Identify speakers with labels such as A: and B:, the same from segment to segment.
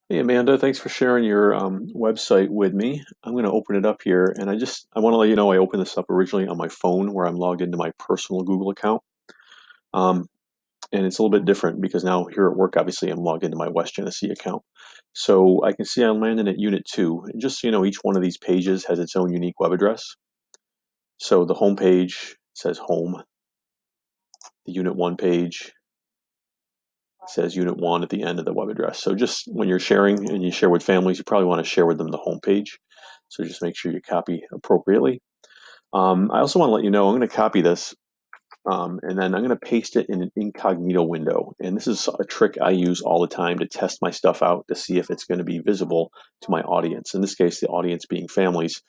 A: Hey Amanda, thanks for sharing your website with me. I'm going to open it up here, and I want to let you know I opened this up originally on my phone where I'm logged into my personal Google account, um, and it's a little bit different because now here at work, obviously, I'm logged into my West Genesee account. So I can see I'm landing at Unit 2, and just so you know, each one of these pages has its own unique web address. So the home page says home, the Unit 1 page says Unit 1 at the end of the web address. So just when you're sharing and you share with families, you probably want to share with them the home page. So just make sure you copy appropriately. I also want to let you know I'm going to copy this and then I'm going to paste it in an incognito window. And this is a trick I use all the time to test my stuff out to see if it's going to be visible to my audience. In this case, the audience being families.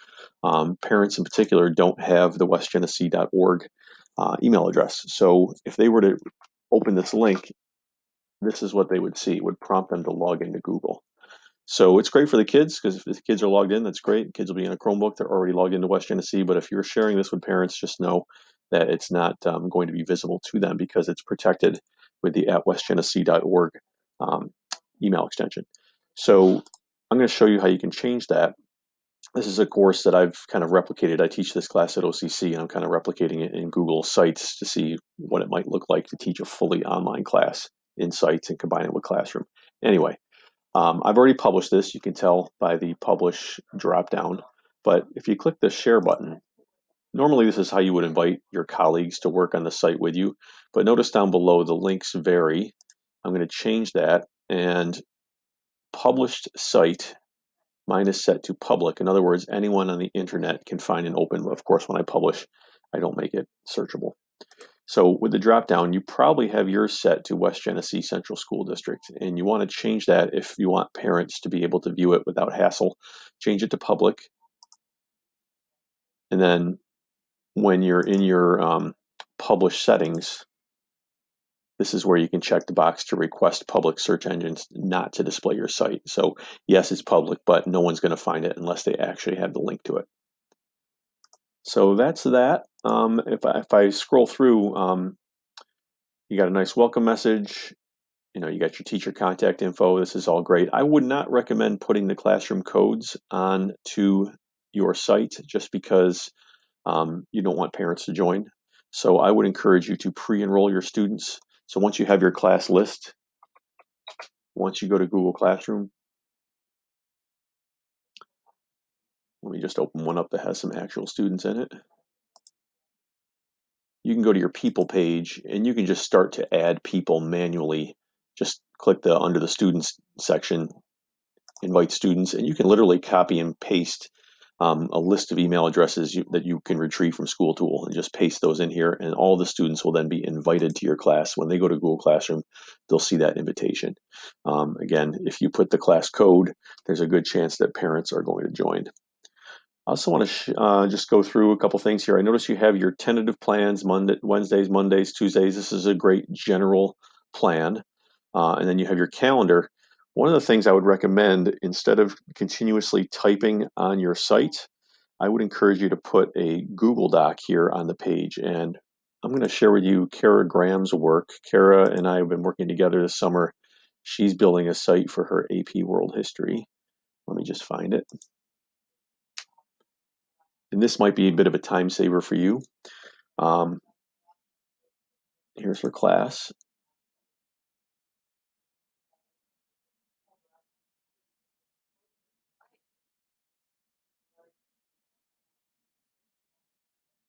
A: Parents in particular don't have the westgenesee.org email address. So if they were to open this link, this is what they would see. It would prompt them to log into Google. So it's great for the kids because if the kids are logged in, that's great. Kids will be in a Chromebook. They're already logged into West Genesee. But if you're sharing this with parents, just know that it's not going to be visible to them because it's protected with the at westgenesee.org um, email extension. So I'm going to show you how you can change that. This is a course that I've kind of replicated. I teach this class at OCC, and I'm kind of replicating it in Google Sites to see what it might look like to teach a fully online class in Sites and combine it with Classroom. Anyway, I've already published this. You can tell by the publish drop down. But if you click the share button, normally this is how you would invite your colleagues to work on the site with you. But notice down below the links vary. I'm going to change that, and published site mine is set to public. In other words, anyone on the internet can find and open. Of course, when I publish, I don't make it searchable. So with the drop down, you probably have yours set to West Genesee Central School District, and you want to change that if you want parents to be able to view it without hassle. Change it to public, and then when you're in your publish settings, this is where you can check the box to request public search engines not to display your site. So yes, it's public, but no one's going to find it unless they actually have the link to it. So that's that. If I scroll through, you got a nice welcome message. You got your teacher contact info. This is all great. I would not recommend putting the classroom codes on to your site just because you don't want parents to join. So I would encourage you to pre-enroll your students. So once you have your class list, once you go to Google Classroom, let me just open one up that has some actual students in it. You can go to your people page and you can just start to add people manually. Just click the under the students section, invite students, and you can literally copy and paste a list of email addresses that you can retrieve from School Tool and just paste those in here, and all the students will then be invited to your class. When they go to Google Classroom, they'll see that invitation. Again, if you put the class code, there's a good chance that parents are going to join. I also want to just go through a couple things here. I notice you have your tentative plans, Wednesdays, Mondays, Tuesdays. This is a great general plan. And then you have your calendar. One of the things I would recommend, instead of continuously typing on your site, I would encourage you to put a Google Doc here on the page. And I'm going to share with you Kara Graham's work. Kara and I have been working together this summer. She's building a site for her AP World History. Let me just find it. And this might be a bit of a time saver for you. Um, Here's her class.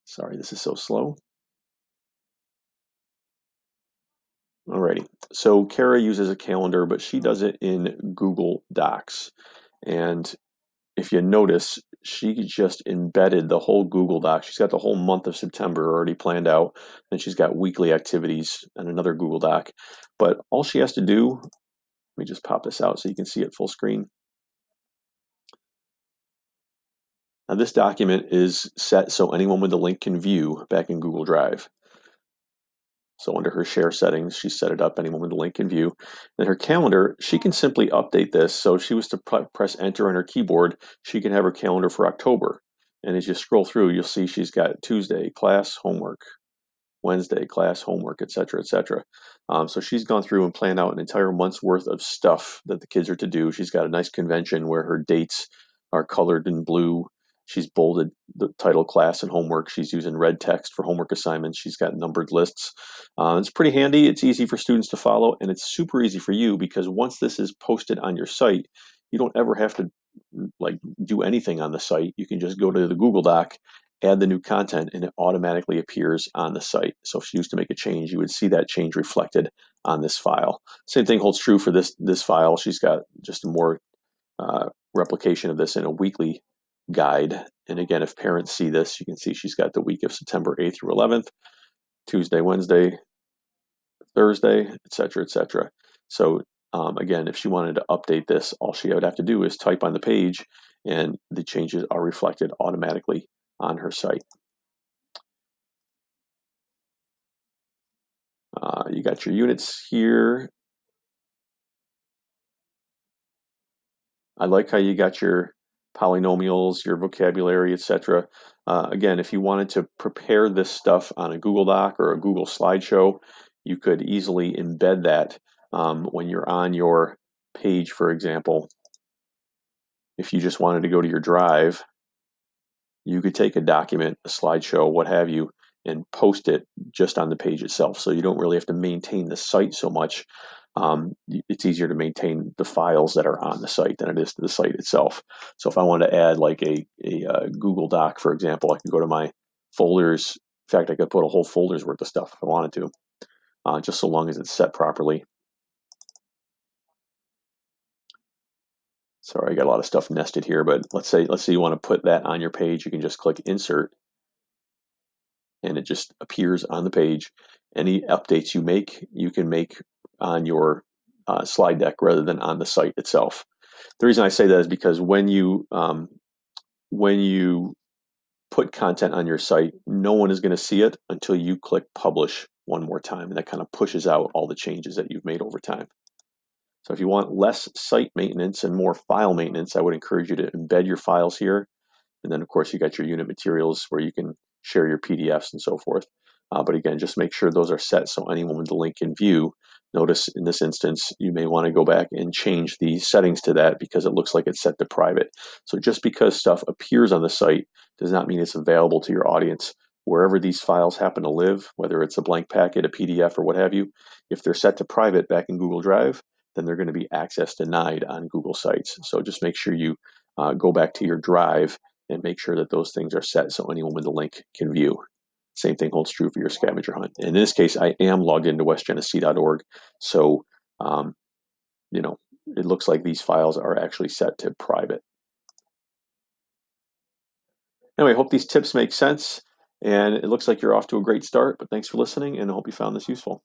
A: Sorry, this is so slow. Alrighty, so Kara uses a calendar, but she does it in Google Docs. And if you notice, she just embedded the whole Google Doc. She's got the whole month of September already planned out, and she's got weekly activities and another Google Doc. But all she has to do, let me just pop this out so you can see it full screen. Now, this document is set so anyone with the link can view back in Google Drive. So under her share settings, she set it up. Anyone with the link can view. And her calendar, she can simply update this. So if she was to press enter on her keyboard, she can have her calendar for October. And as you scroll through, you'll see she's got Tuesday, class, homework. Wednesday, class, homework, etc., etc. So she's gone through and planned out an entire month's worth of stuff that the kids are to do. She's got a nice convention where her dates are colored in blue. She's bolded the title, class, and homework. She's using red text for homework assignments. She's got numbered lists. It's pretty handy. It's easy for students to follow, and it's super easy for you because once this is posted on your site, you don't ever have to like do anything on the site. You can just go to the Google Doc, add the new content, and it automatically appears on the site. So if you used to make a change, you would see that change reflected on this file. Same thing holds true for this file. She's got just a more replication of this in a weekly guide. And again, if parents see this, you can see she's got the week of September 8th through 11th, Tuesday, Wednesday, Thursday, etc., etc. So again, if she wanted to update this, all she would have to do is type on the page, and the changes are reflected automatically on her site. You got your units here. I like how you got your polynomials, your vocabulary, etc. Again, if you wanted to prepare this stuff on a Google Doc or a Google slideshow, you could easily embed that when you're on your page, for example. If you just wanted to go to your drive, you could take a document, a slideshow, what have you, and post it just on the page itself. So you don't really have to maintain the site so much. It's easier to maintain the files that are on the site than it is to the site itself. So if I wanted to add like a Google Doc, for example, I could go to my folders. In fact, I could put a whole folder's worth of stuff if I wanted to, just so long as it's set properly. Sorry, I got a lot of stuff nested here, but let's say you want to put that on your page. You can just click Insert, and it just appears on the page. Any updates you make, you can make on your slide deck rather than on the site itself. The reason I say that is because when you put content on your site, no one is going to see it until you click publish one more time, and that kind of pushes out all the changes that you've made over time. So if you want less site maintenance and more file maintenance, I would encourage you to embed your files here. And then, of course, you got your unit materials where you can share your PDFs and so forth. But again, just make sure those are set so anyone with the link can view. Notice in this instance, you may want to go back and change the settings to that because it looks like it's set to private. So just because stuff appears on the site does not mean it's available to your audience. Wherever these files happen to live, whether it's a blank packet, a PDF, or what have you, if they're set to private back in Google Drive, then they're going to be access denied on Google Sites. So just make sure you go back to your Drive and make sure that those things are set so anyone with the link can view. Same thing holds true for your scavenger hunt. In this case, I am logged into westgenesee.org, so it looks like these files are actually set to private. Anyway, I hope these tips make sense, and it looks like you're off to a great start, but thanks for listening, and I hope you found this useful.